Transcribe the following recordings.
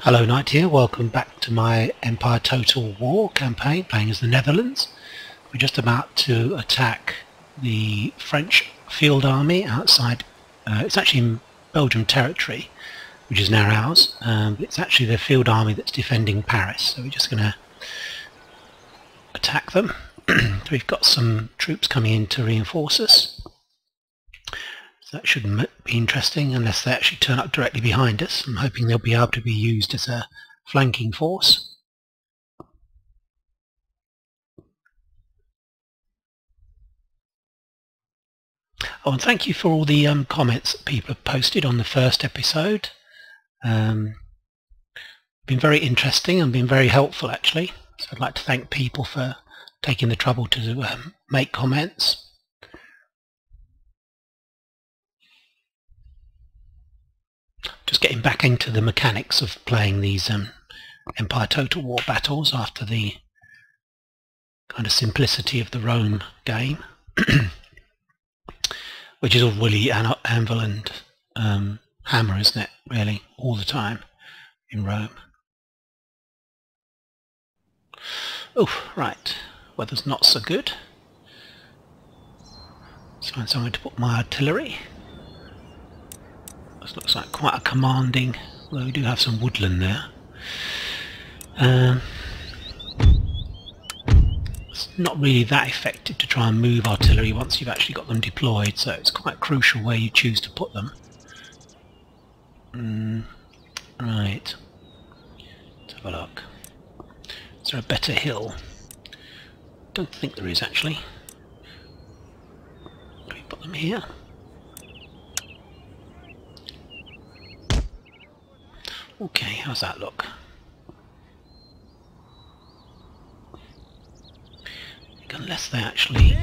Hello Knight here, welcome back to my Empire Total War campaign, playing as the Netherlands. We're just about to attack the French field army outside, it's actually in Belgium territory, which is now ours, but it's actually the field army that's defending Paris, so we're just going to attack them. We've got some troops coming in to reinforce us. That shouldn't be interesting unless they actually turn up directly behind us. I'm hoping they'll be able to be used as a flanking force. Oh, and thank you for all the comments that people have posted on the first episode. Been very interesting and been very helpful actually. So I'd like to thank people for taking the trouble to make comments. Just getting back into the mechanics of playing these Empire Total War battles after the kind of simplicity of the Rome game, which is all really anvil and hammer, isn't it, really, all the time in Rome. Oh, right, weather's not so good. Let's find somewhere to put my artillery. This looks like quite a commanding, although we do have some woodland there. It's not really that effective to try and move artillery once you've actually got them deployed, so it's quite crucial where you choose to put them. Right, let's have a look. Is there a better hill? Don't think there is actually. Can we put them here? Okay, how's that look? Unless they actually...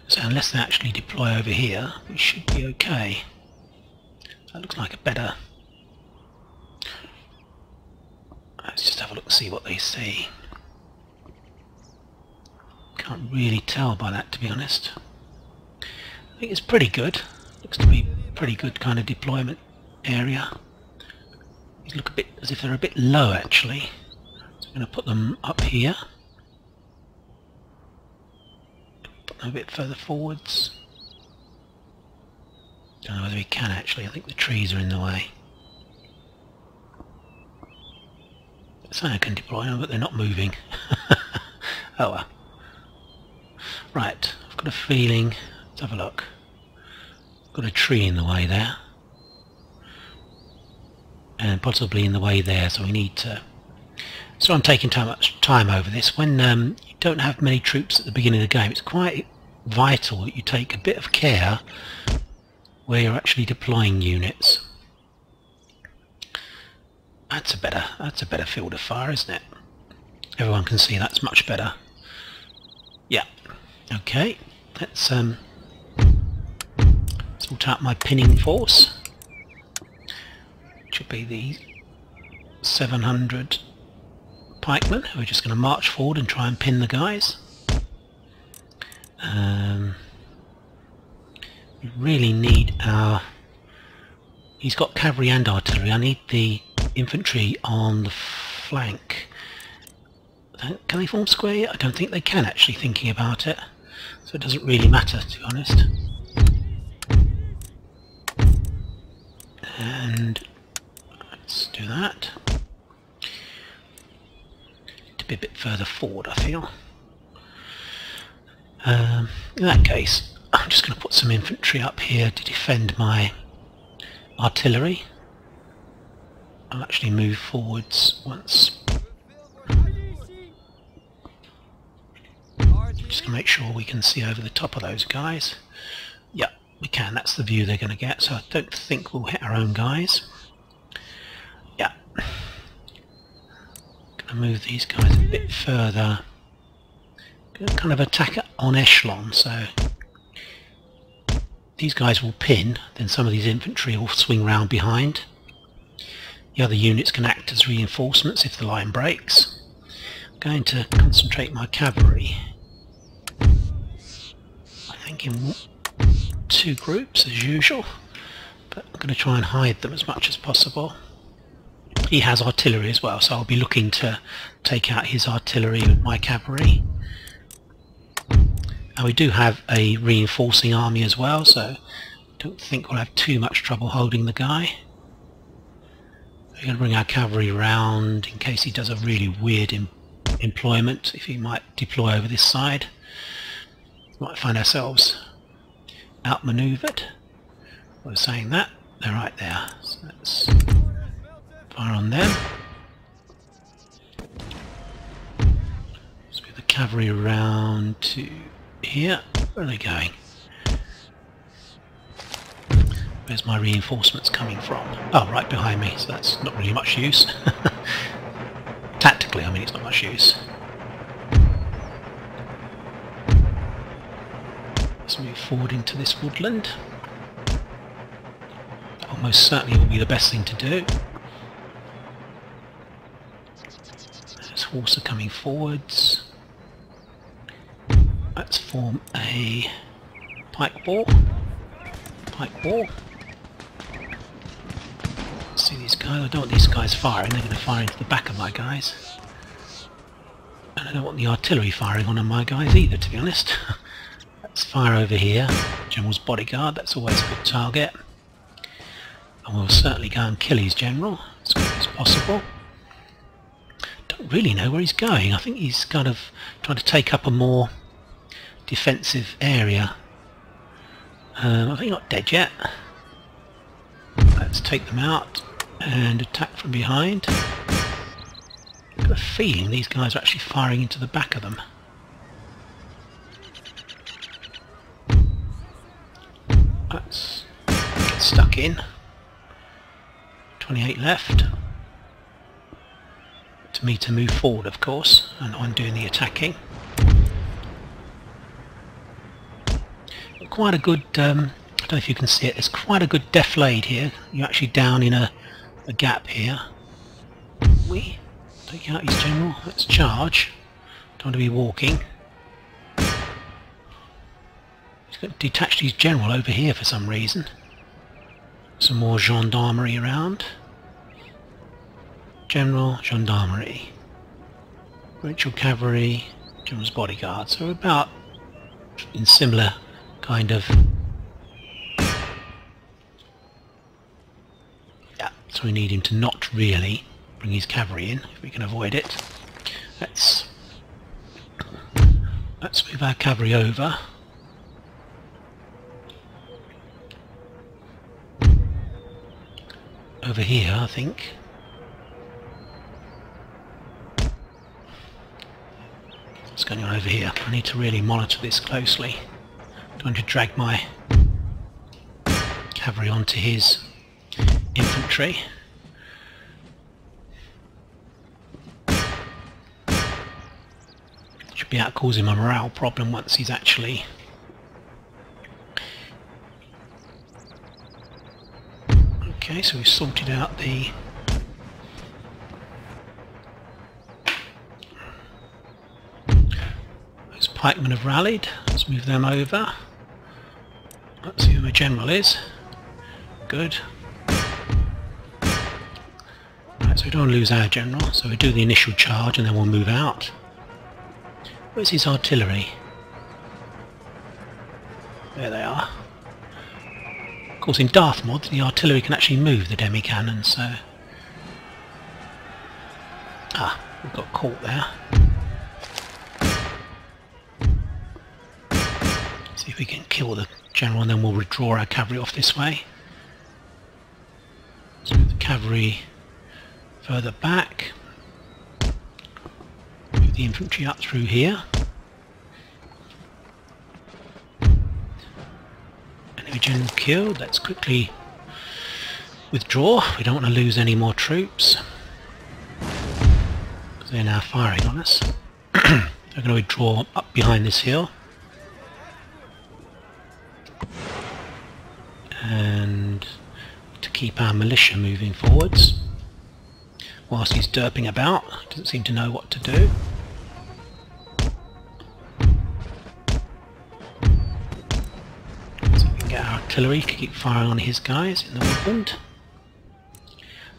So unless they actually deploy over here, we should be okay. That looks like a better... Let's just have a look and see what they see. Can't really tell by that, to be honest. I think it's pretty good. Looks to be pretty good kind of deployment area. These look a bit as if they're a bit low actually. So I'm going to put them up here. Put them a bit further forwards. Don't know whether we can actually. I think the trees are in the way. So I can deploy them, but they're not moving. Oh well. Right, I've got a feeling. Let's have a look. Got a tree in the way there, and possibly in the way there, so we need to... So I'm taking too much time over this. When you don't have many troops at the beginning of the game, it's quite vital that you take a bit of care where you're actually deploying units. That's a better field of fire, isn't it? Everyone can see that's much better. Yeah. Okay. Let's sort out my pinning force, which will be the 700 pikemen who are just going to march forward and try and pin the guys. We really need our... He's got cavalry and artillery. I need the infantry on the flank. Can they form square yet? I don't think they can actually, thinking about it. So it doesn't really matter, to be honest. And let's do that. To be a bit further forward, I feel. In that case, I'm just going to put some infantry up here to defend my artillery. I'll actually move forwards once. Just to make sure we can see over the top of those guys. Yeah, we can. That's the view they're going to get, so I don't think we'll hit our own guys. Yeah. Gonna move these guys a bit further. Gonna kind of attack on echelon, so these guys will pin, then some of these infantry will swing round behind. The other units can act as reinforcements if the line breaks. I'm going to concentrate my cavalry, I think, in two groups as usual. but I'm going to try and hide them as much as possible. He has artillery as well, so I'll be looking to take out his artillery with my cavalry. And we do have a reinforcing army as well, so I don't think we'll have too much trouble holding the guy. We're going to bring our cavalry round in case he does a really weird employment, if he might deploy over this side. We might find ourselves outmaneuvered. I was saying that, they're right there. So let's fire on them. Let's move the cavalry around to here. Where are they going? Where's my reinforcements coming from? Oh, right behind me, so that's not really much use. Tactically, I mean, it's not much use. Let's move forward into this woodland. That almost certainly will be the best thing to do. There's horse are coming forwards. Let's form a pike ball. Pike ball. See these guys? I don't want these guys firing, they're going to fire into the back of my guys. And I don't want the artillery firing on my guys either, to be honest. Let's fire over here. General's bodyguard, that's always a good target. And we'll certainly go and kill his general as quick as possible. Don't really know where he's going. I think he's kind of trying to take up a more defensive area. I think he's not dead yet. Let's take them out and attack from behind. I've got a feeling these guys are actually firing into the back of them. Let's get stuck in. 28 left. To me to move forward, of course, and I'm doing the attacking. Quite a good, I don't know if you can see it, there's quite a good defilade here. You're actually down in a gap here. We take out his general, let's charge. Don't want to be walking. He's got detached his general over here for some reason. Some more gendarmerie around. General, gendarmerie. Provincial cavalry, general's bodyguard. So we're about in similar kind of, yeah, so we need him to not really bring his cavalry in if we can avoid it. Let's move our cavalry over. Over here, I think. What's going on over here? I need to really monitor this closely. Going to drag my cavalry onto his infantry. Should be out causing a morale problem once he's actually okay. So we've sorted out the those pikemen have rallied. Let's move them over. Let's see who my general is. Good. Right, so we don't want to lose our general, so we do the initial charge and then we'll move out. Where's his artillery? There they are. Of course in Darthmod the artillery can actually move the demi-cannon, so... Ah, we got caught there. See if we can kill the general and then we'll withdraw our cavalry off this way. So move the cavalry further back. Move the infantry up through here. Enemy general killed. Let's quickly withdraw. We don't want to lose any more troops. They're now firing on us. They're going to withdraw up behind this hill. And to keep our militia moving forwards whilst he's derping about, doesn't seem to know what to do. So we can get our artillery to keep firing on his guys in the woodland.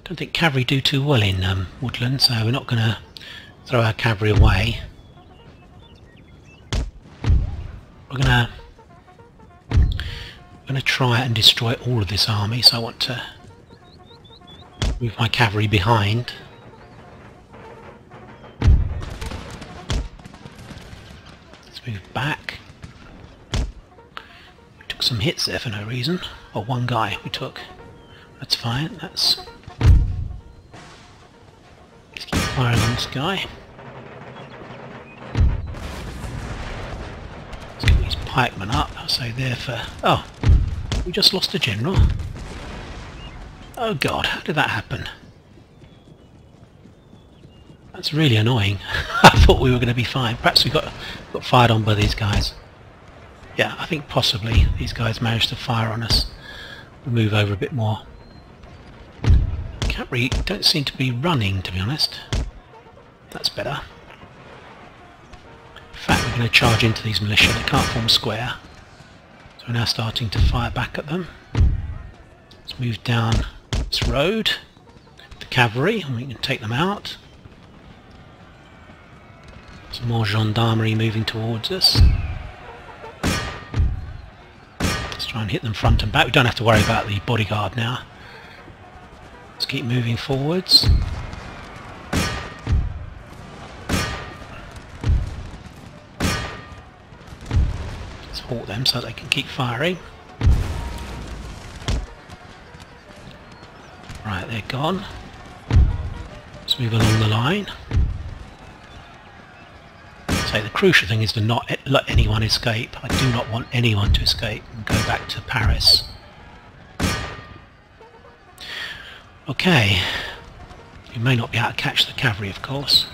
Don't think cavalry do too well in woodland, so we're not going to throw our cavalry away. We're going to try and destroy all of this army, so I want to move my cavalry behind. Let's move back. We took some hits there for no reason. Or one guy we took. That's fine. Let's keep firing on this guy. Let's get these pikemen up. So there for... Oh! We just lost a general. Oh god, how did that happen? That's really annoying. I thought we were going to be fine. Perhaps we got fired on by these guys. Yeah, I think possibly these guys managed to fire on us. We'll move over a bit more. Cavalry don't seem to be running, to be honest. That's better. In fact, we're going to charge into these militia. They can't form square. So we're now starting to fire back at them. Let's move down this road. The cavalry, and we can take them out. Some more gendarmerie moving towards us. Let's try and hit them front and back. We don't have to worry about the bodyguard now. Let's keep moving forwards. Let's halt them so they can keep firing. Right, they're gone. Let's move along the line. So the crucial thing is to not let anyone escape. I do not want anyone to escape and go back to Paris. Okay. You may not be able to catch the cavalry, of course.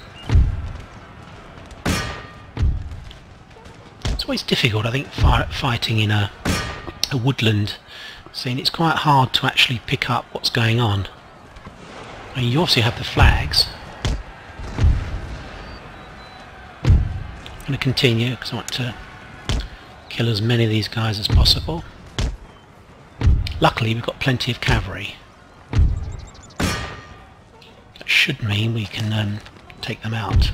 It's always difficult, I think, fighting in a woodland scene. It's quite hard to actually pick up what's going on. I mean, you obviously have the flags. I'm going to continue because I want to kill as many of these guys as possible. Luckily we've got plenty of cavalry. That should mean we can take them out.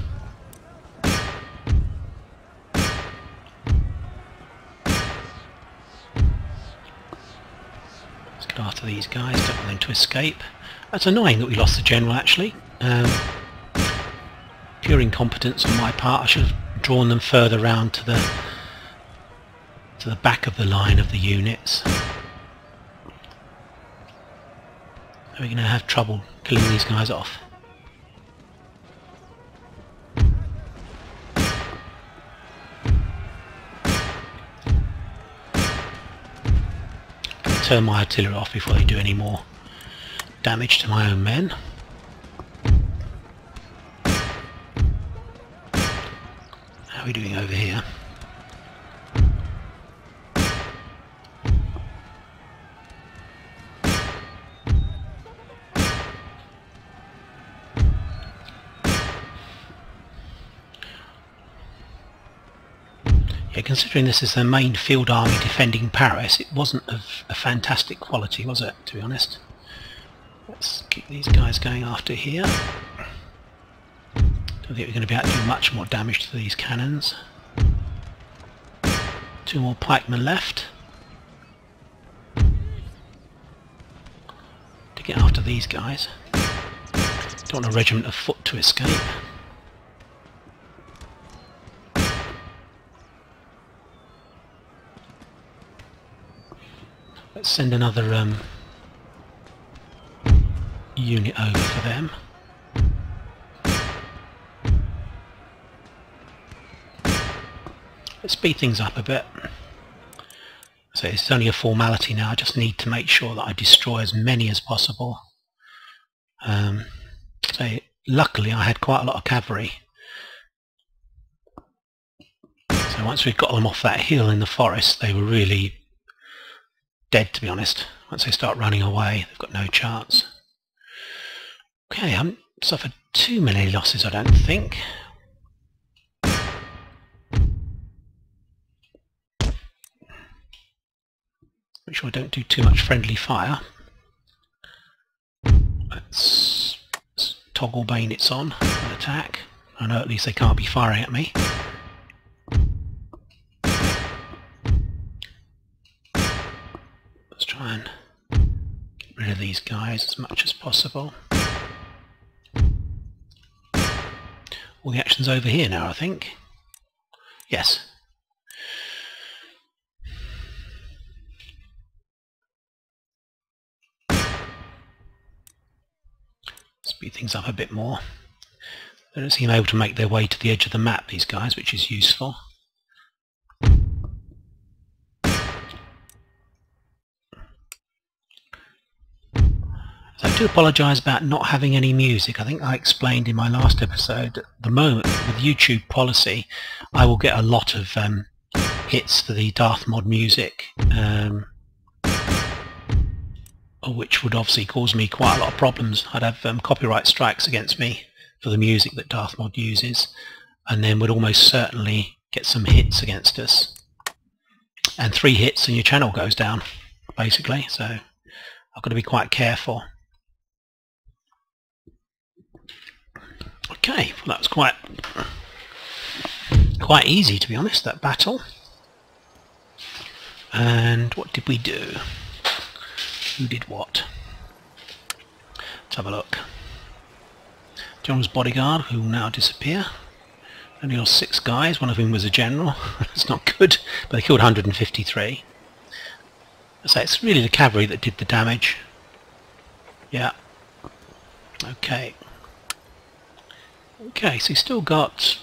Let's get after these guys, don't want them to escape. That's annoying that we lost the general actually. Pure incompetence on my part. I should have drawn them further round to the back of the line of the units. We're going to have trouble killing these guys off. Turn my artillery off before they do any more damage to my own men. How are we doing over here? Yeah, considering this is the main field army defending Paris, it wasn't of a fantastic quality, was it, to be honest? Let's keep these guys going after here. Don't think we're going to be able to do much more damage to these cannons. Two more pikemen left. To get after these guys. Don't want a regiment of foot to escape. Let's send another unit over for them. Let's speed things up a bit. So it's only a formality now. I just need to make sure that I destroy as many as possible. So luckily I had quite a lot of cavalry. So once we've got them off that hill in the forest, they were really dead, to be honest. Once they start running away, they've got no chance. Okay, I haven't suffered too many losses, I don't think. Make sure I don't do too much friendly fire. Let's toggle bayonets on and attack. I know at least they can't be firing at me. Let's try and get rid of these guys as much as possible. All the action's over here now, I think. Yes. Speed things up a bit more. They don't seem able to make their way to the edge of the map, these guys, which is useful. So I do apologise about not having any music. I think I explained in my last episode, at the moment, with YouTube policy, I will get a lot of hits for the Darthmod music, which would obviously cause me quite a lot of problems. I'd have copyright strikes against me for the music that Darthmod uses, and then would almost certainly get some hits against us. And 3 hits and your channel goes down, basically, so I've got to be quite careful. Okay, well, that was quite easy, to be honest, that battle. And what did we do? Who did what? Let's have a look. General's bodyguard, who will now disappear. Only lost 6 guys, one of whom was a general. That's not good, but they killed 153. So it's really the cavalry that did the damage. Yeah. Okay. Okay, so he's still got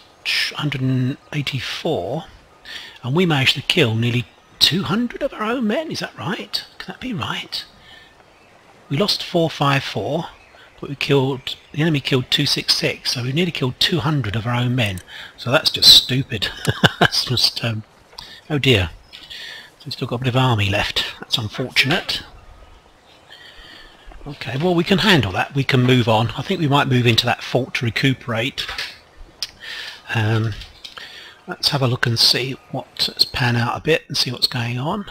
184, and we managed to kill nearly 200 of our own men. Is that right? Can that be right? We lost 454, but the enemy killed 266, so we nearly killed 200 of our own men. So that's just stupid. That's just, oh dear. So we've still got a bit of army left. That's unfortunate. Okay, well, we can handle that. We can move on. I think we might move into that fort to recuperate. Let's have a look and see let's pan out a bit and see what's going on.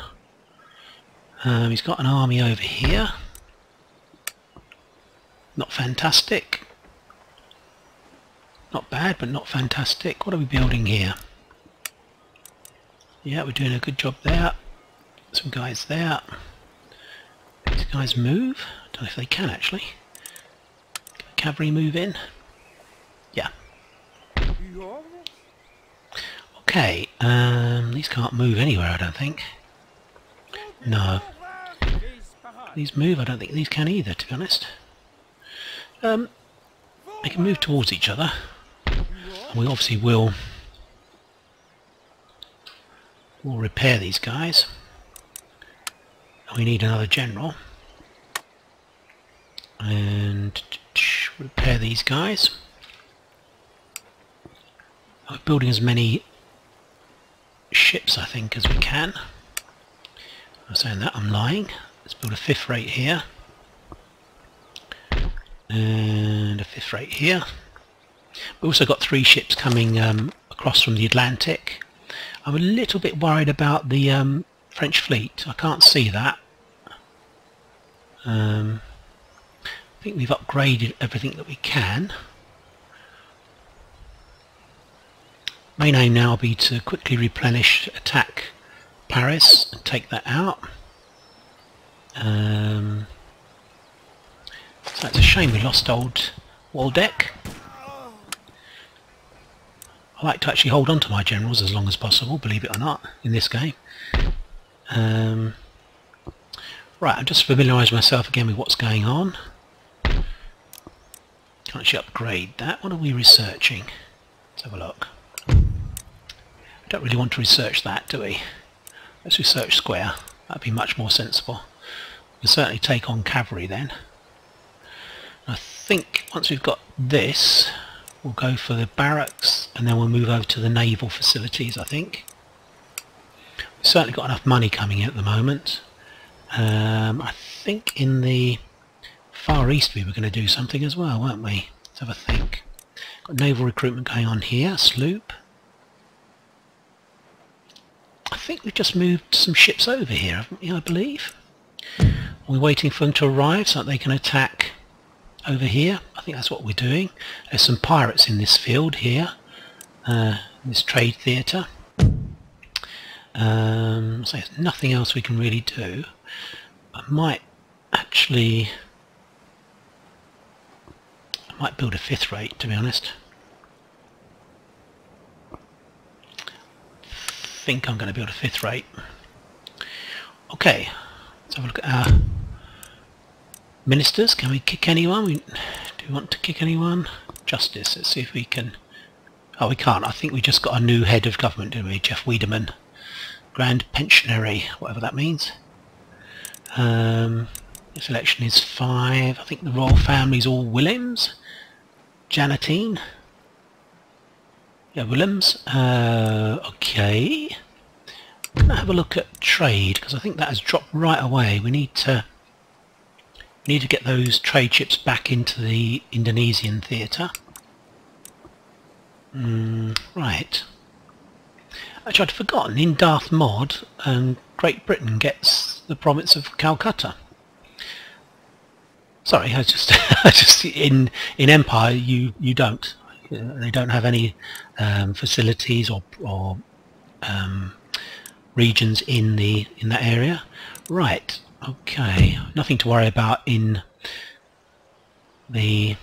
He's got an army over here. Not fantastic. Not bad, but not fantastic. What are we building here? Yeah, we're doing a good job there. Some guys there. These guys move. I don't know if they can actually. Can the cavalry move in? Yeah. Okay, these can't move anywhere, I don't think. No. These move? I don't think these can either, to be honest. They can move towards each other. And we obviously will repair these guys. And we need another general. And repair these guys. We're building as many ships, I think, as we can. I'm saying that, I'm lying. Let's build a 5th rate here. And a 5th rate here. We've also got 3 ships coming across from the Atlantic. I'm a little bit worried about the French fleet. I can't see that. I think we've upgraded everything that we can. Main aim now will be to quickly replenish, attack Paris and take that out. So it's a shame we lost old Waldeck. I like to actually hold on to my generals as long as possible, believe it or not, in this game. Right, I've just familiarised myself again with what's going on. Can't actually upgrade that. What are we researching? Let's have a look. We don't really want to research that, do we? Let's research square. That'd be much more sensible. We can certainly take on cavalry then. I think once we've got this, we'll go for the barracks and then we'll move over to the naval facilities, I think. We've certainly got enough money coming in at the moment. I think in the Far East we were going to do something as well, weren't we? Let's have a think. Got naval recruitment going on here, sloop. I think we've just moved some ships over here, haven't we, I believe? We're waiting for them to arrive so that they can attack over here. I think that's what we're doing. There's some pirates in this field here, this trade theatre. So there's nothing else we can really do. I might build a 5th rate, to be honest. I think I'm going to build a 5th rate. Okay, let's have a look at our ministers. Can we kick anyone? Do we want to kick anyone? Justice, let's see if we can. Oh, we can't. I think we just got a new head of government, didn't we? Jeff Wiedemann. Grand Pensionary, whatever that means. This election is 5. I think the royal family's all Williams. Janatine. Yeah, Williams. Okay. I'm going to have a look at trade, because I think that has dropped right away. We need to get those trade ships back into the Indonesian theatre. Right. Actually, I'd forgotten, in Darthmod, Great Britain gets the province of Calcutta. Sorry, I just in Empire you don't. They don't have any facilities or regions in that area. Right. Okay. Nothing to worry about in the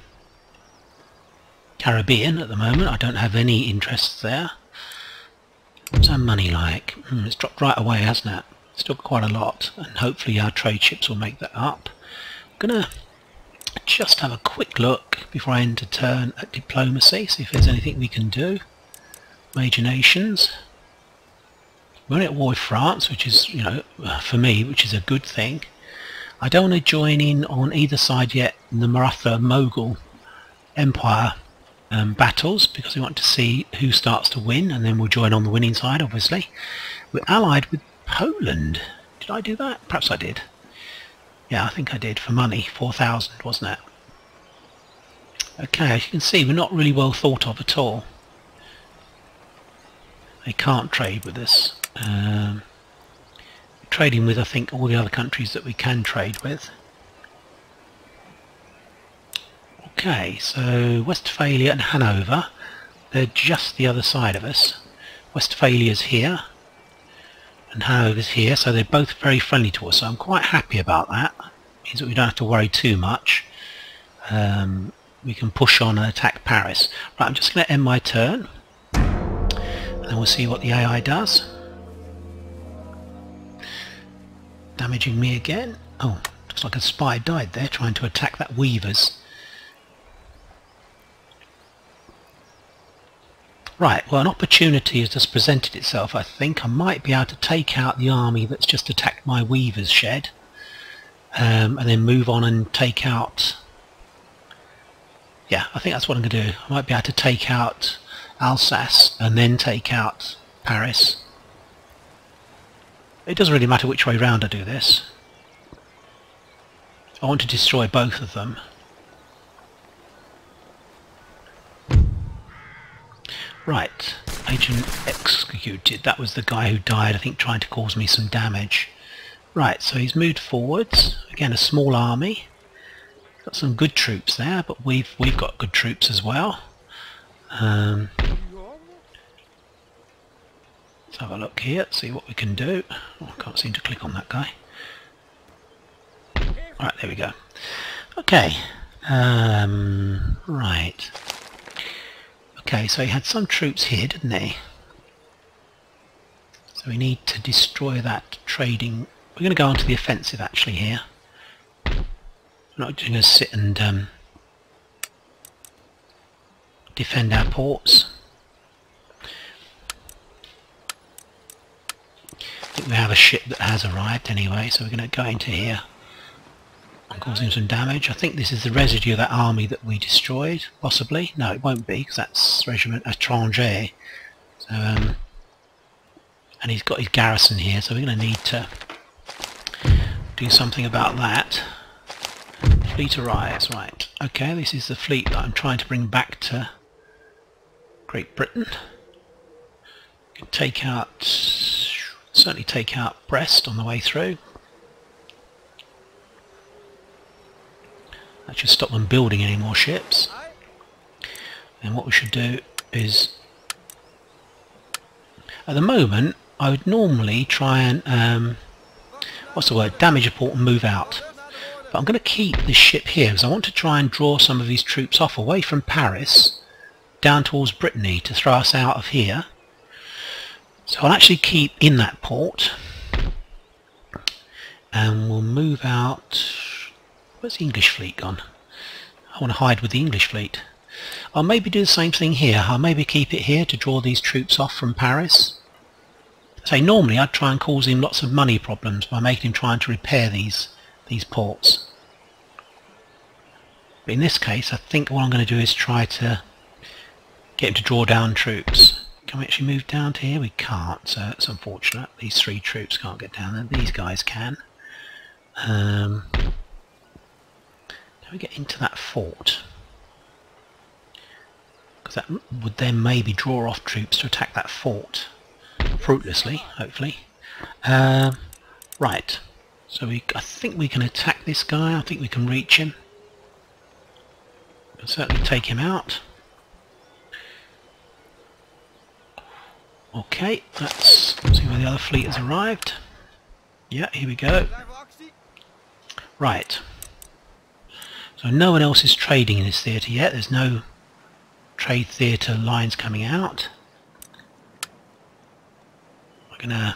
Caribbean at the moment. I don't have any interests there. What's our money like? It's dropped right away, hasn't it? Still quite a lot, and hopefully our trade ships will make that up. I'm gonna just have a quick look before I end a turn at diplomacy, see if there's anything we can do. Major nations. We're only at war with France, which is, you know, for me, which is a good thing. I don't want to join in on either side yet in the Maratha Mughal Empire battles, because we want to see who starts to win, and then we'll join on the winning side, obviously. We're allied with Poland. Did I do that? Perhaps I did. Yeah, I think I did, for money. 4,000, wasn't it? Okay, as you can see, we're not really well thought of at all. They can't trade with us. Trading with, I think, all the other countries that we can trade with. Okay, so Westphalia and Hanover, they're just the other side of us. Westphalia's here, and Hanover's here, so they're both very friendly to us, so I'm quite happy about that. It means that we don't have to worry too much. We can push on and attack Paris. Right, I'm just going to end my turn, and then we'll see what the AI does. Damaging me again. Oh, looks like a spy died there trying to attack that Weavers. Right, well, an opportunity has just presented itself. I think I might be able to take out the army that's just attacked my Weaver's shed, and then move on and take out... Yeah, I think that's what I'm going to do. I might be able to take out Alsace and then take out Paris. It doesn't really matter which way round I do this. I want to destroy both of them. Right, agent executed. That was the guy who died, I think, trying to cause me some damage. Right, so he's moved forwards. Again, a small army. Got some good troops there, but we've got good troops as well. Let's have a look here, see what we can do. Oh, I can't seem to click on that guy. Right, there we go. Okay. Right. Okay, so he had some troops here, didn't he? So we need to destroy that trading. We're going to go on to the offensive actually here. We're not just going to sit and defend our ports. I think we have a ship that has arrived anyway, so we're going to go into here and cause him some damage. I think this is the residue of that army that we destroyed, possibly. No, it won't be, because that's Regiment Étranger. So, and he's got his garrison here, so we're going to need to do something about that. Fleet arrives, right. Okay, this is the fleet that I'm trying to bring back to Great Britain. We can take out certainly take out Brest on the way through. That should stop them building any more ships. And what we should do is, at the moment, I would normally try and damage a port and move out. But I'm going to keep this ship here because I want to try and draw some of these troops off away from Paris down towards Brittany to throw us out of here. So I'll actually keep in that port and we'll move out. Where's the English fleet gone? I want to hide with the English fleet. I'll maybe do the same thing here. I'll maybe keep it here to draw these troops off from Paris. Say normally I'd try and cause him lots of money problems by making him trying to repair these ports. But in this case I think what I'm going to do is try to get him to draw down troops. Can we actually move down to here? We can't, so it's unfortunate. These 3 troops can't get down there. These guys can. Can we get into that fort? Because that would then maybe draw off troops to attack that fort. Fruitlessly, hopefully. Right. So I think we can attack this guy. I think we can reach him. We'll certainly take him out. Okay, let's see where the other fleet has arrived. Yeah, here we go. Right. So no one else is trading in this theatre yet. There's no trade theatre lines coming out. We're going to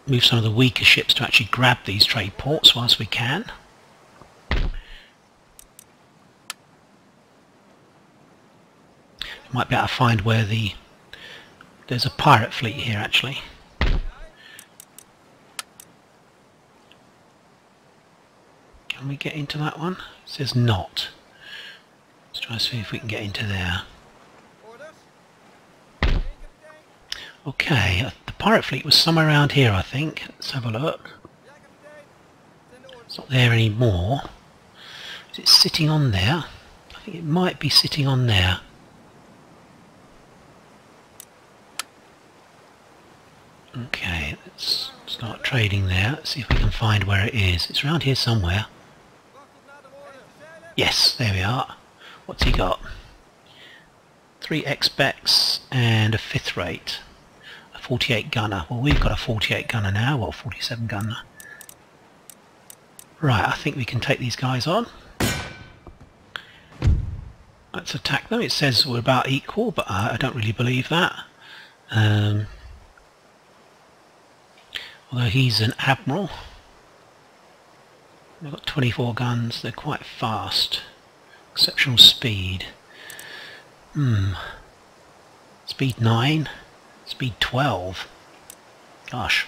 move some of the weaker ships to actually grab these trade ports whilst we can. Might be able to find where there's a pirate fleet here actually. Can we get into that one? It says not. Let's try to see if we can get into there. Okay, the pirate fleet was somewhere around here I think. Let's have a look. It's not there anymore. Is it sitting on there? I think it might be sitting on there. Okay, let's start trading there. Let's see if we can find where it is. It's around here somewhere. Yes, there we are. What's he got? 3 X-Becs and a 5th rate. A 48 gunner. Well, we've got a 48 gunner now. Well, 47 gunner. Right, I think we can take these guys on. Let's attack them. It says we're about equal, but I don't really believe that. Although he's an admiral. They've got 24 guns, they're quite fast. Exceptional speed. Speed 9. Speed 12. Gosh.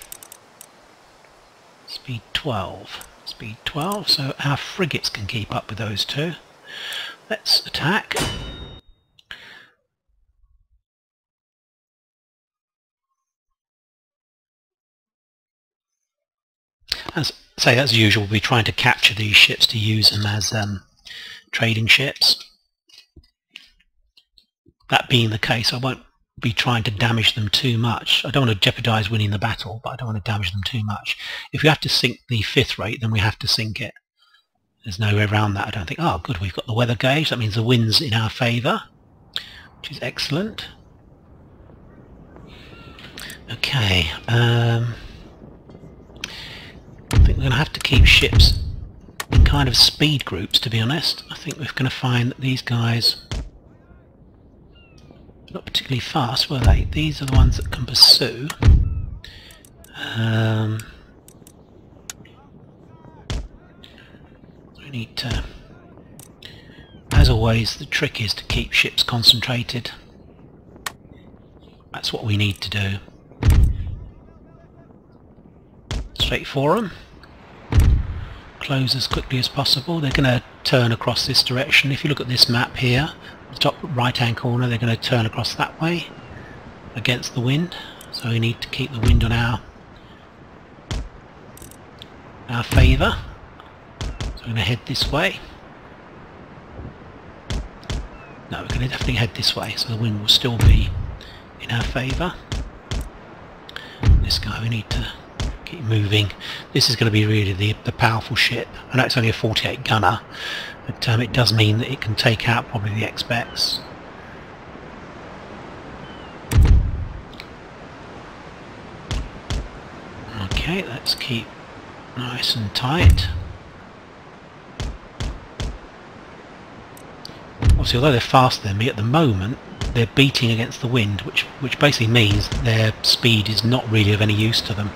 Speed 12. Speed 12, so our frigates can keep up with those two. Let's attack. As usual, we'll be trying to capture these ships to use them as trading ships. That being the case, I won't be trying to damage them too much. I don't want to jeopardize winning the battle, but I don't want to damage them too much. If we have to sink the 5th rate, then we have to sink it. There's no way around that, I don't think. Oh, good, we've got the weather gauge. That means the wind's in our favour, which is excellent. Okay, I think we're going to have to keep ships in kind of speed groups, to be honest. I think we're going to find that these guys are not particularly fast, were they? These are the ones that can pursue. We need to... As always, the trick is to keep ships concentrated. That's what we need to do. Straight for them. Close as quickly as possible. They're going to turn across this direction. If you look at this map here, the top right hand corner, they're going to turn across that way against the wind. So we need to keep the wind on our favour. So we're going to head this way. No, we're going to definitely head this way, so the wind will still be in our favour. this guy. We need to keep moving. This is going to be really the powerful ship. I know it's only a 48 gunner, but it does mean that it can take out probably the X-Bex. Okay, let's keep nice and tight. Obviously, although they're faster than me at the moment, they're beating against the wind, which basically means their speed is not really of any use to them.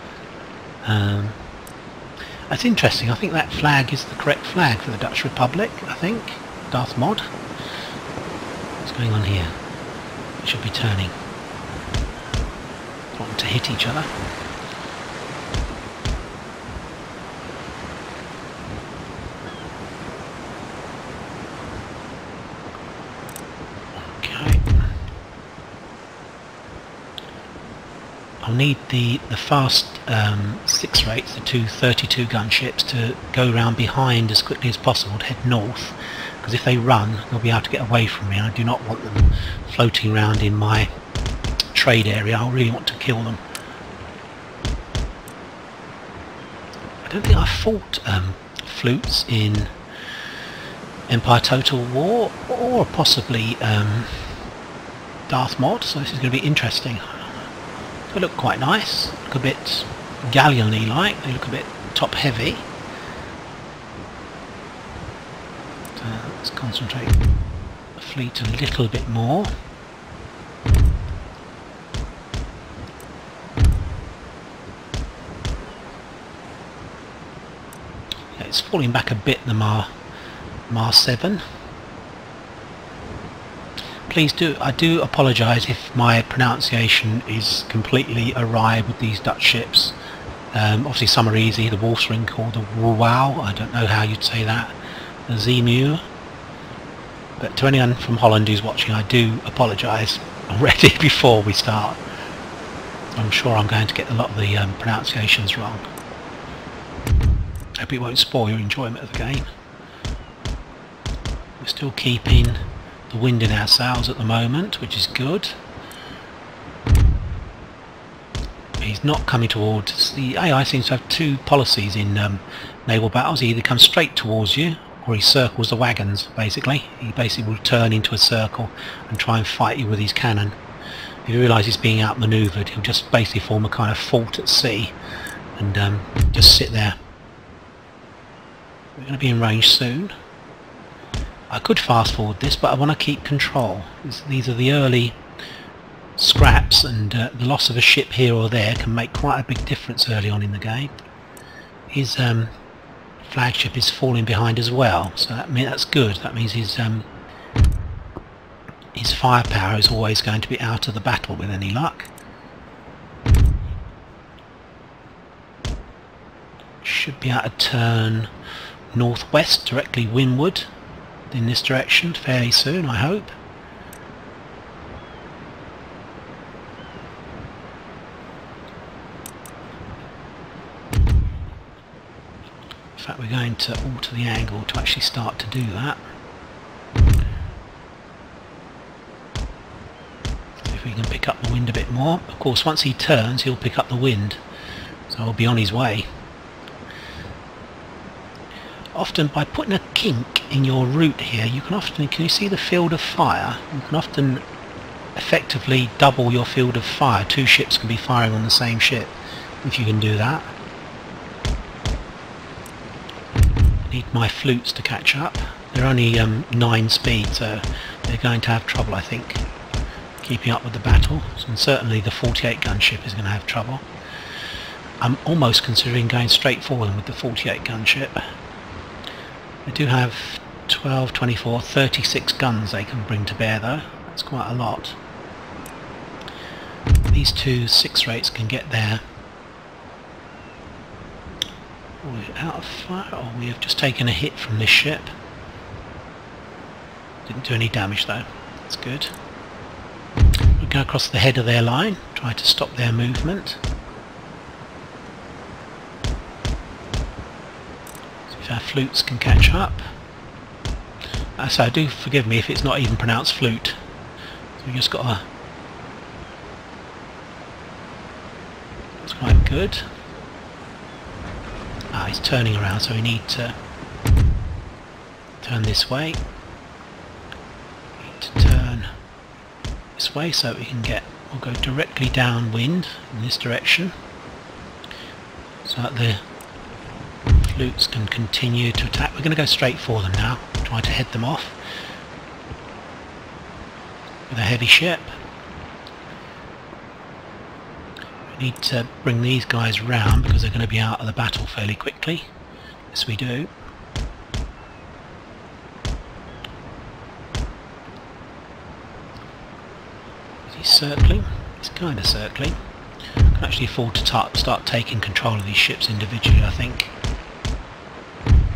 That's interesting. I think that flag is the correct flag for the Dutch Republic, I think. Darthmod. What's going on here? It should be turning. Want them to hit each other. I'll need the fast 6 rates, the two 32 gun ships, to go round behind as quickly as possible to head north, because if they run they'll be able to get away from me, and I do not want them floating around in my trade area. I really want to kill them. I don't think I fought flutes in Empire Total War, or possibly Darthmod, so this is going to be interesting. They look quite nice, look a bit galleon-y like, they look a bit top heavy. So let's concentrate the fleet a little bit more. Yeah, it's falling back a bit, the Mar 7. Please do, I do apologise if my pronunciation is completely awry with these Dutch ships. Obviously some are easy, the Wolfsrink or the Wow, I don't know how you'd say that, the Zemu. But to anyone from Holland who's watching, I do apologise already before we start. I'm sure I'm going to get a lot of the pronunciations wrong. Hope it won't spoil your enjoyment of the game. We're still keeping the wind in our sails at the moment, which is good. He's not coming towards us. The AI seems to have two policies in naval battles. He either comes straight towards you, or he circles the wagons, basically. He basically will turn into a circle and try and fight you with his cannon. If he realises he's being outmanoeuvred, he'll just basically form a kind of fort at sea and just sit there. We're going to be in range soon. I could fast forward this, but I want to keep control. These are the early scraps, and the loss of a ship here or there can make quite a big difference early on in the game. His flagship is falling behind as well, so that's good. That means his firepower is always going to be out of the battle with any luck. Should be able to turn northwest, directly windward in this direction fairly soon, I hope. In fact, we're going to alter the angle to actually start to do that. See if we can pick up the wind a bit more. Of course, once he turns, he'll pick up the wind, so he'll be on his way. Often by putting a kink in your route here, you can often, can you see the field of fire? You can often effectively double your field of fire. Two ships can be firing on the same ship if you can do that. I need my flutes to catch up. They're only 9 speed, so they're going to have trouble, I think, keeping up with the battle. And certainly the 48 gun ship is going to have trouble. I'm almost considering going straight for them with the 48 gun ship. They do have 12, 24, 36 guns they can bring to bear though. That's quite a lot. These two 6 rates can get there. We're out of fire, or we have just taken a hit from this ship. Didn't do any damage though. That's good. We'll go across the head of their line, try to stop their movement. Our flutes can catch up. So do forgive me if it's not even pronounced flute. So we just got to It's quite good. Ah, he's turning around, so we need to turn this way. Need to turn this way so we can get, we'll go directly downwind in this direction so that the flutes can continue to attack. We're going to go straight for them now, try to head them off with a heavy ship. We need to bring these guys round because they're going to be out of the battle fairly quickly. Yes, we do. Is he circling? He's kind of circling. I can actually afford to start taking control of these ships individually, I think.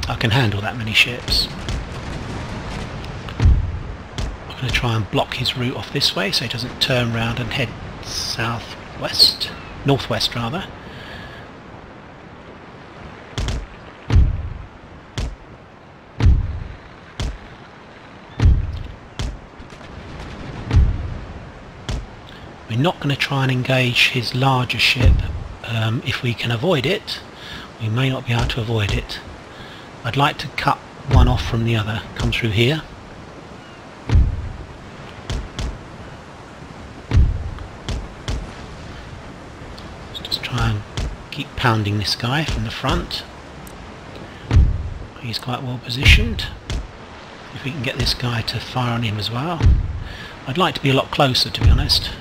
I can handle that many ships. I'm going to try and block his route off this way so he doesn't turn round and head southwest, northwest rather. We're not going to try and engage his larger ship if we can avoid it. We may not be able to avoid it. I'd like to cut one off from the other, come through here. Let's just try and keep pounding this guy from the front. He's quite well positioned. If we can get this guy to fire on him as well. I'd like to be a lot closer, to be honest.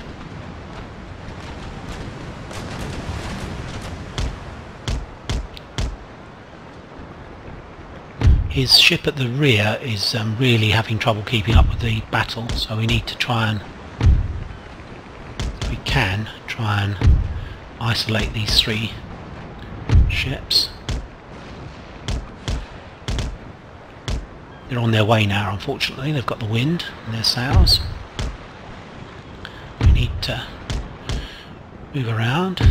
His ship at the rear is really having trouble keeping up with the battle, so we need to try and, if we can, try and isolate these three ships. They're on their way now, unfortunately. They've got the wind in their sails. We need to move around. What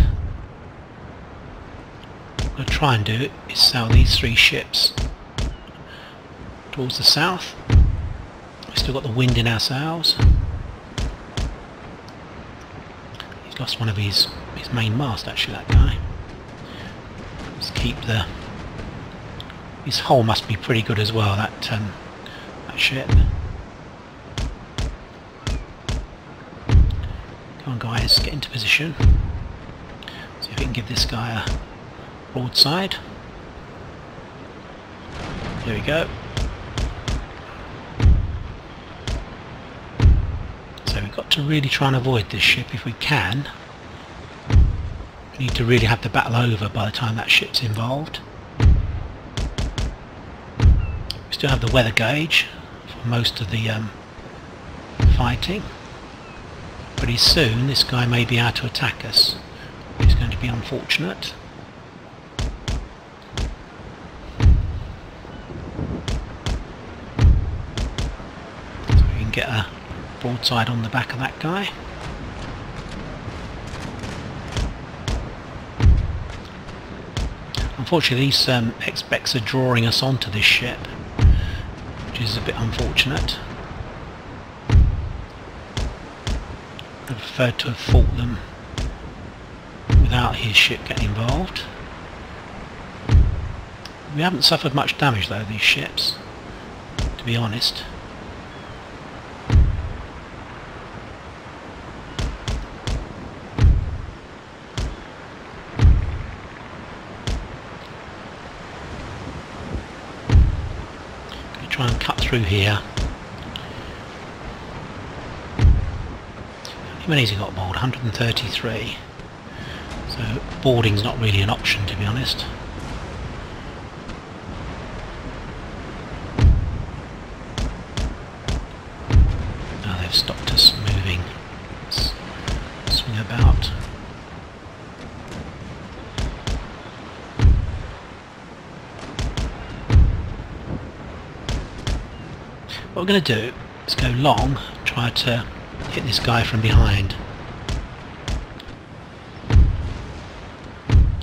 I'm going to try and do is sail these three ships towards the south. We've still got the wind in our sails. He's lost one of his main mast, actually, that guy. Let's keep the... His hull must be pretty good as well, that ship. Come on guys, get into position. See if we can give this guy a broadside. There we go. So we've got to really try and avoid this ship if we can. We need to really have the battle over by the time that ship's involved. We still have the weather gauge for most of the fighting. Pretty soon this guy may be able to attack us. It's going to be unfortunate. So we can get a broadside on the back of that guy. Unfortunately these X-Becks are drawing us onto this ship, which is a bit unfortunate. I preferred to have fought them without his ship getting involved. We haven't suffered much damage though, these ships, to be honest. Try and cut through here. How many has he got board? 133. So boarding's not really an option, to be honest. Now they've stopped us moving. Let's swing about. What we're going to do is go long, try to hit this guy from behind.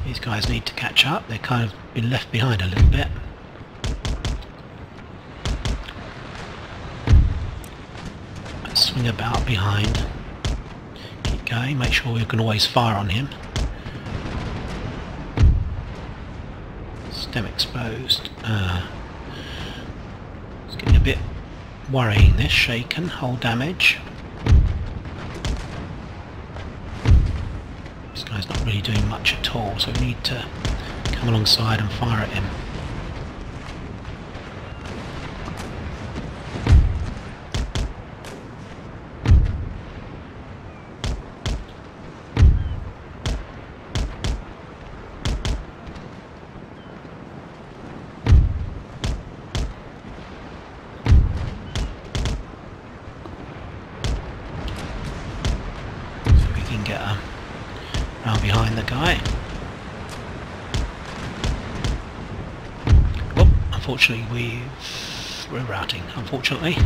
These guys need to catch up, they've kind of been left behind a little bit. Let's swing about behind. Keep going, make sure we can always fire on him. Stem exposed. It's getting a bit worrying, this. Shaken, hull damage. This guy's not really doing much at all, so we need to come alongside and fire at him. Round behind the guy. Oh, unfortunately we're routing, unfortunately.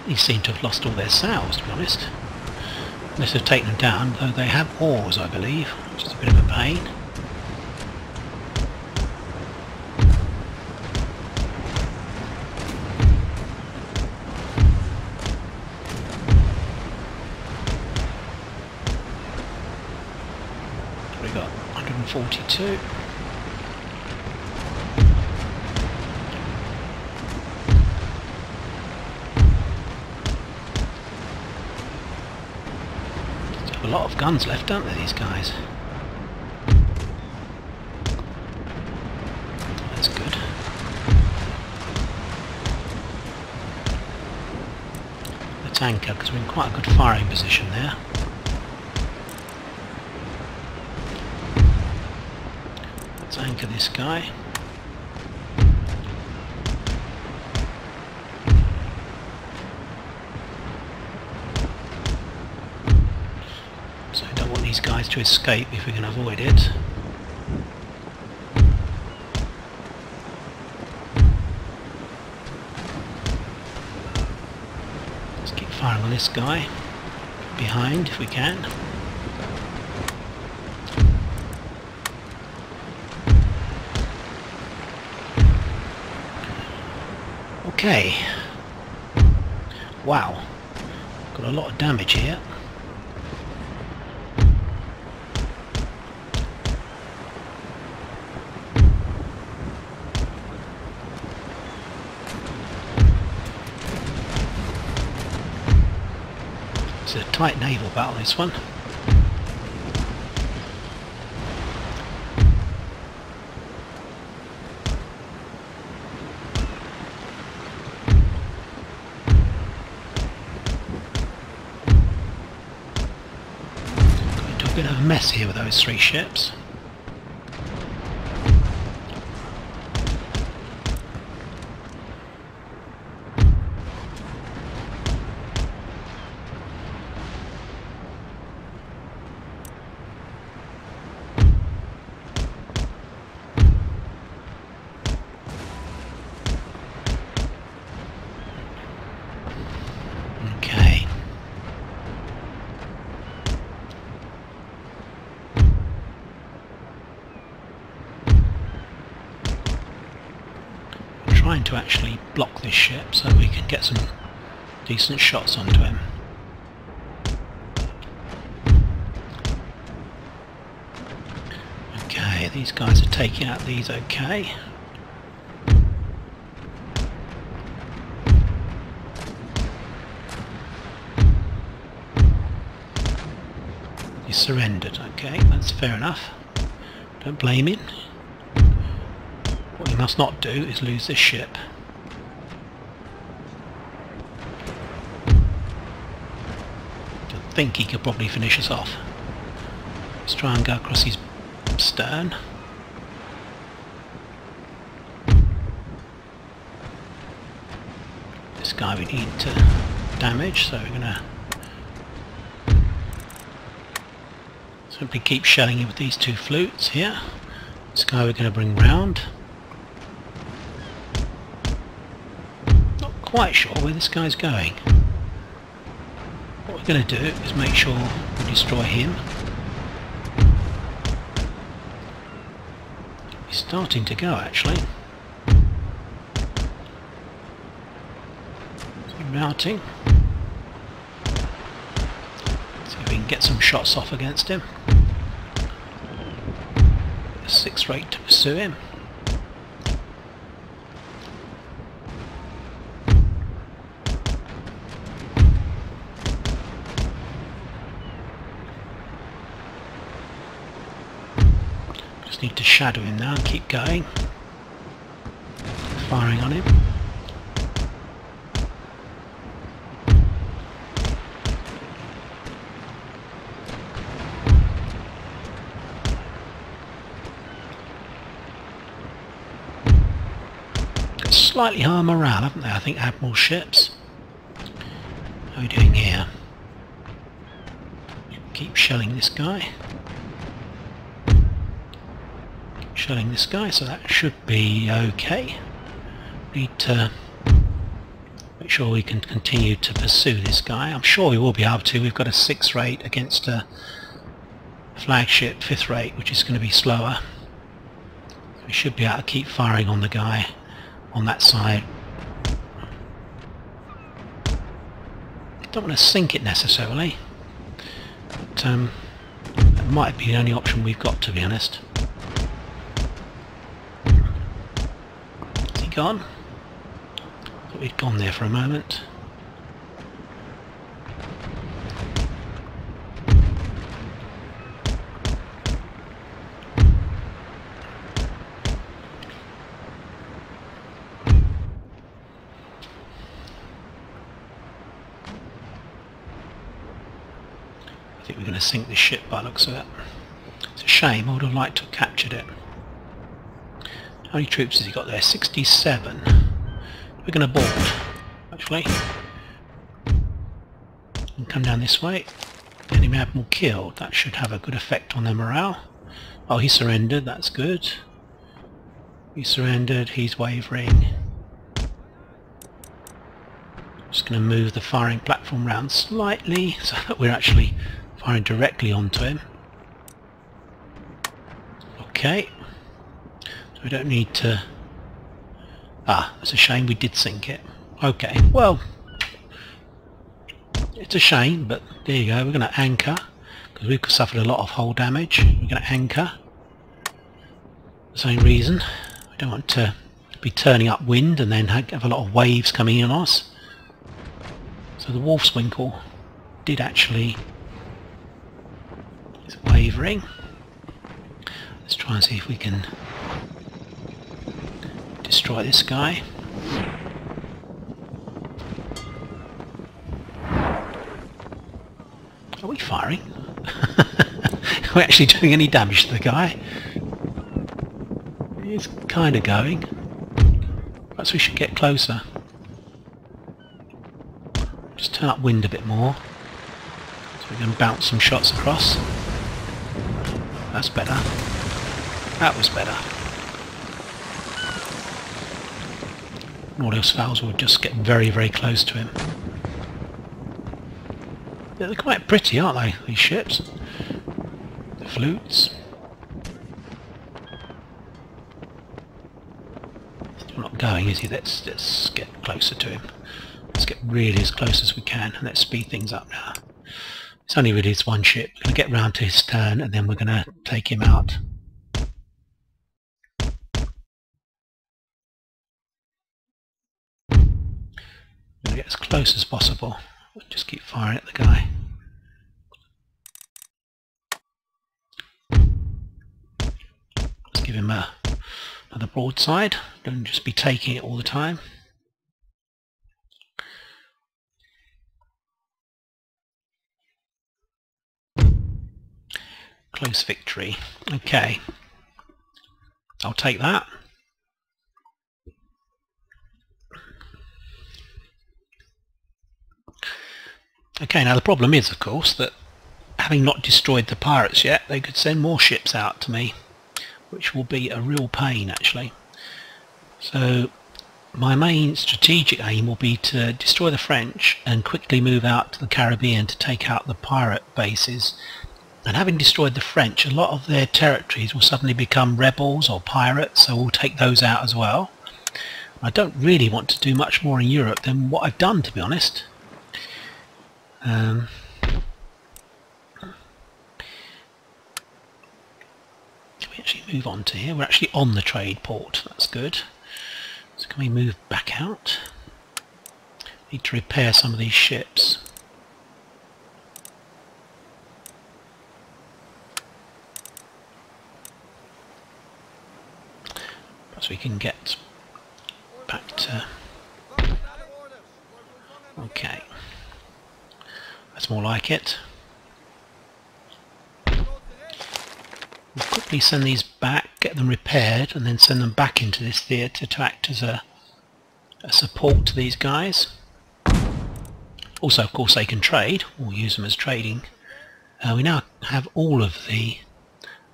They seem to have lost all their sails, to be honest. Unless they've taken them down, though they have oars, I believe, which is a bit of a pain. We got 142. A lot of guns left, don't they, these guys? That's good. Let's anchor, because we're in quite a good firing position there. Let's anchor this guy. So I don't want these guys to escape if we can avoid it. Let's keep firing on this guy behind if we can. Okay. Wow. Got a lot of damage here. It's a tight naval battle, this one. Got into a bit of a mess here with those three ships. Trying to actually block this ship so we can get some decent shots onto him. Okay, these guys are taking out these okay. He surrendered, okay, that's fair enough. Don't blame him. What he must not do is lose this ship. I think he could probably finish us off. Let's try and go across his stern. This guy we need to damage, so we're going to simply keep shelling him with these two flutes here. This guy we're going to bring round. Quite sure where this guy's going. What we're going to do is make sure we destroy him. He's starting to go actually. Routing. See if we can get some shots off against him. 6 rate to pursue him. Just need to shadow him now and keep going. Firing on him. Slightly higher morale, haven't they? I think Admiral ships. How are we doing here? Keep shelling this guy. Keep shelling this guy, so that should be okay. Need to make sure we can continue to pursue this guy. I'm sure we will be able to. We've got a 6 rate against a flagship 5th rate, which is going to be slower. We should be able to keep firing on the guy on that side. Don't want to sink it necessarily, but that might be the only option we've got, to be honest. Is he gone? Thought he'd gone there for a moment. I think we're going to sink this ship by the looks of it. It's a shame, I would have liked to have captured it. How many troops has he got there? 67. We're going to board, actually. And come down this way. Enemy admiral killed. That should have a good effect on their morale. Oh, he surrendered, that's good. He surrendered, he's wavering. Just going to move the firing platform round slightly so that we're actually firing directly onto him. Okay, so we don't need to... Ah, it's a shame we did sink it. Okay, well, it's a shame, but there you go. We're going to anchor because we've suffered a lot of hull damage. We're going to anchor. The same reason. We don't want to be turning up wind and then have a lot of waves coming in on us. So the Wolfswinkel did actually... is wavering. Let's try and see if we can destroy this guy. Are we firing? Are we actually doing any damage to the guy? He's kind of going. Perhaps we should get closer. Just turn up wind a bit more. So we can bounce some shots across. That's better. That was better. All else fails, we'll just get very, very close to him. Yeah, they're quite pretty, aren't they, these ships? The flutes. Still not going, is he? Let's get closer to him. Let's get really as close as we can, and let's speed things up now. It's only really this one ship. We're going to get round to his turn, and then we're going to take him out. We're going to get as close as possible. We'll just keep firing at the guy. Let's give him another broadside. Don't just be taking it all the time. Close victory. Okay. I'll take that. Okay, now the problem is, of course, that having not destroyed the pirates yet, they could send more ships out to me, which will be a real pain, actually. So, my main strategic aim will be to destroy the French and quickly move out to the Caribbean to take out the pirate bases. And having destroyed the French, a lot of their territories will suddenly become rebels or pirates, so we'll take those out as well. I don't really want to do much more in Europe than what I've done, to be honest. Can we actually move on to here? We're actually on the trade port, that's good. So can we move back out? Need to repair some of these ships. Perhaps we can get back to... Okay. That's more like it. We'll quickly send these back, get them repaired, and then send them back into this theatre to act as a support to these guys. Also, of course, they can trade. We'll use them as trading. We now have all of the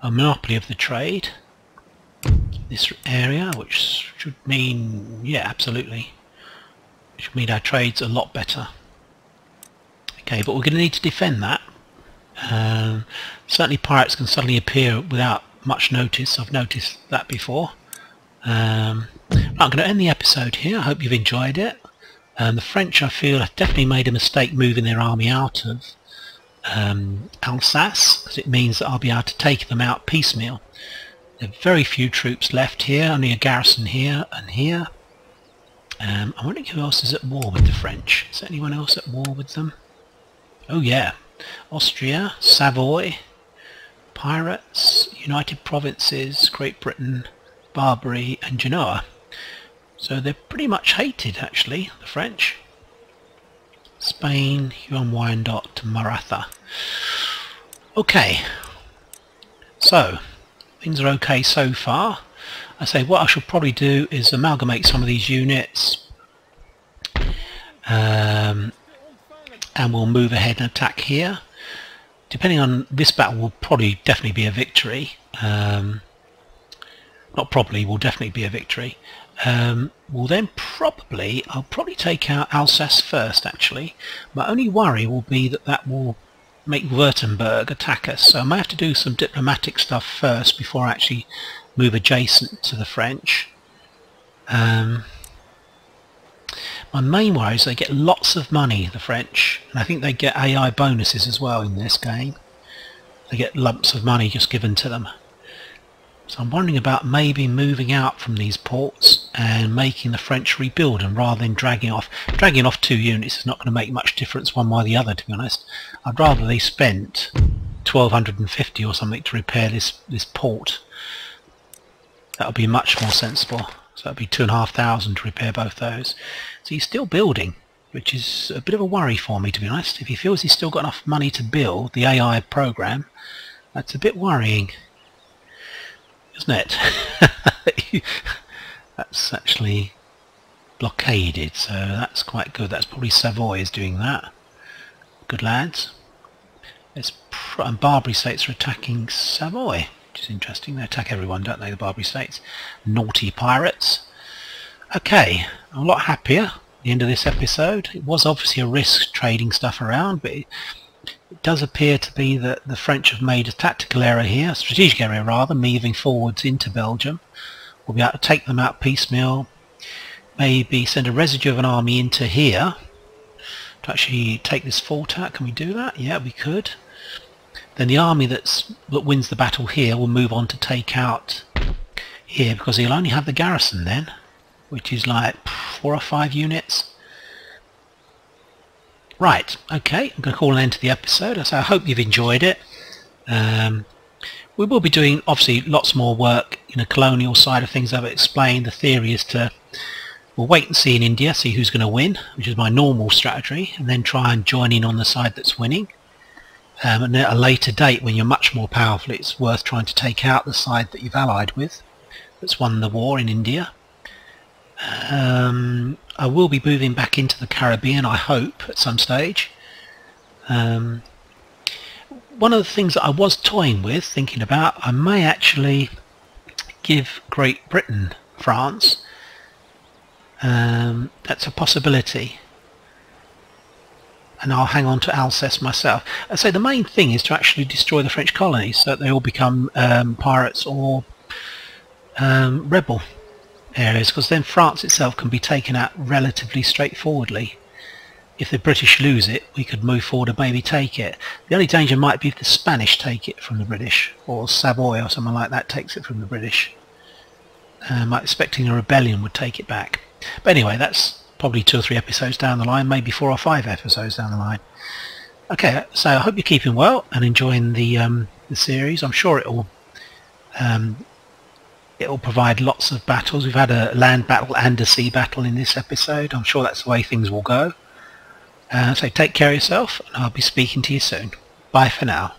monopoly of the trade. This area, which should mean, yeah, absolutely, should mean our trade's a lot better. Okay, but we're going to need to defend that. Certainly pirates can suddenly appear without much notice. I've noticed that before. I'm going to end the episode here. I hope you've enjoyed it. The French, I feel, have definitely made a mistake moving their army out of Alsace, because it means that I'll be able to take them out piecemeal. There are very few troops left here, only a garrison here and here. I wonder who else is at war with the French. Is there anyone else at war with them? Oh yeah, Austria, Savoy, Pirates, United Provinces, Great Britain, Barbary and Genoa. So they're pretty much hated actually, the French. Spain, Huon Wyandotte, Maratha. Okay, so things are okay so far. I say what I should probably do is amalgamate some of these units, and we'll move ahead and attack here. Depending on this battle, will probably definitely be a victory. Not probably, will definitely be a victory. We'll then I'll probably take out Alsace first actually. My only worry will be that that will make Württemberg attack us, so I may have to do some diplomatic stuff first before I actually move adjacent to the French. My main worry is they get lots of money, the French, and I think they get AI bonuses as well in this game. They get lumps of money just given to them. So I'm wondering about maybe moving out from these ports and making the French rebuild them rather than dragging off. Dragging off 2 units is not going to make much difference one way or the other, to be honest. I'd rather they spent 1250 or something to repair this port. That would be much more sensible. So that would be 2,500 to repair both those. So he's still building, which is a bit of a worry for me, to be honest. If he feels he's still got enough money to build the AI program, that's a bit worrying, isn't it? That's actually blockaded, so that's quite good. That's probably Savoy is doing that. Good lads. And Barbary states are attacking Savoy, which is interesting. They attack everyone, don't they, the Barbary states? Naughty pirates. Okay, I'm a lot happier at the end of this episode. It was obviously a risk trading stuff around, but it does appear to be that the French have made a tactical error here, a strategic error rather, moving forwards into Belgium. We'll be able to take them out piecemeal, maybe send a residue of an army into here to actually take this fort out. Can we do that? Yeah, we could. Then the army that wins the battle here will move on to take out here, because he'll only have the garrison then, which is like 4 or 5 units. Right, okay, I'm going to call an end to the episode. So I hope you've enjoyed it. We will be doing, obviously, lots more work in the colonial side of things. I've explained. The theory is to, we'll wait and see in India, see who's going to win, which is my normal strategy, and then try and join in on the side that's winning. And at a later date, when you're much more powerful, it's worth trying to take out the side that you've allied with, that's won the war in India. I will be moving back into the Caribbean, I hope, at some stage. One of the things that I was toying with, thinking about, I may actually give Great Britain, France, That's a possibility. And I'll hang on to Alsace myself. So the main thing is to actually destroy the French colonies so that they all become pirates or rebel areas, because then France itself can be taken out relatively straightforwardly. If the British lose it, we could move forward and maybe take it. The only danger might be if the Spanish take it from the British, or Savoy or someone like that takes it from the British. I'm expecting a rebellion would take it back. But anyway, that's probably 2 or 3 episodes down the line, maybe 4 or 5 episodes down the line. Okay, so I hope you're keeping well and enjoying the series. I'm sure it'll provide lots of battles. We've had a land battle and a sea battle in this episode. I'm sure that's the way things will go. So take care of yourself, and I'll be speaking to you soon. Bye for now.